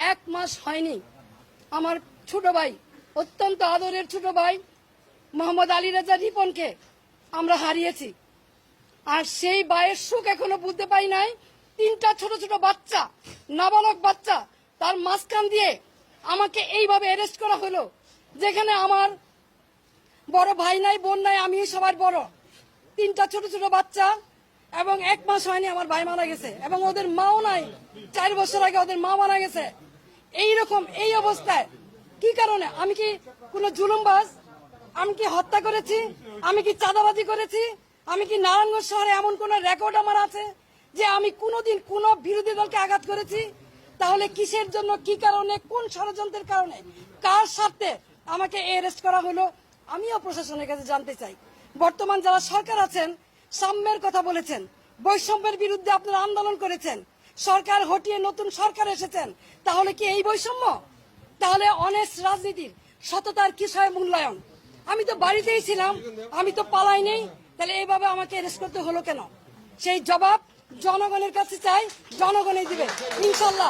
1 মাস হয়নি আমার ছোট ভাই, অত্যন্ত আদরের ছোট ভাই মোহাম্মদ আলী রেজা রিপনকে আমরা হারিয়েছি। আর সেই ভাইয়ের সুখ এখনো বুঝতে পাই নাই। 3টা ছোট ছোট বাচ্চা, নাবালক বাচ্চা, তার মাঝখান দিয়ে আমাকে এইভাবে অ্যারেস্ট করা হলো, যেখানে আমার বড় ভাই নাই, বোন নাই, আমি সবার বড়। 3টা ছোট ছোট বাচ্চা এবং 1 মাস হয়নি আমার ভাই মারা গেছে, এবং ওদের মাও নাই। 4 বছর আগে ওদের মা মারা গেছে। এইরকম এই অবস্থায় কি কারণে? আমি কি কোনো জুলুমবাজ? আমি কি হত্যা করেছি? আমি কি চাঁদাবাজি করেছি? আমি কি নারায়ণগঞ্জ শহরে এমন কোন রেকর্ড আমার আছে যে আমি কোনোদিন কোন বিরোধী দলকে আঘাত করেছি? তাহলে কিসের জন্য, কি কারণে, কোন ষড়যন্ত্রের কারণে, কার স্বার্থে আমাকে অ্যারেস্ট করা হলো? আমিও প্রশাসনের কাছে জানতে চাই। বর্তমান যারা সরকার আছেন, সাম্যের কথা বলেছেন, বৈষম্যের বিরুদ্ধে আপনারা আন্দোলন করেছেন, সরকার হটিয়ে নতুন সরকার এসেছেন, তাহলে কি এই বৈষম্য? তাহলে অনেস্ট রাজনীতির সততার কিসের মূল্যায়ন? আমি তো বাড়িতেই ছিলাম, আমি তো পালাই নেই, তাহলে এইভাবে আমাকে অ্যারেস্ট করতে হলো কেন? সেই জবাব জনগণের কাছে চাই, জনগণই দিবে ইনশাল্লাহ।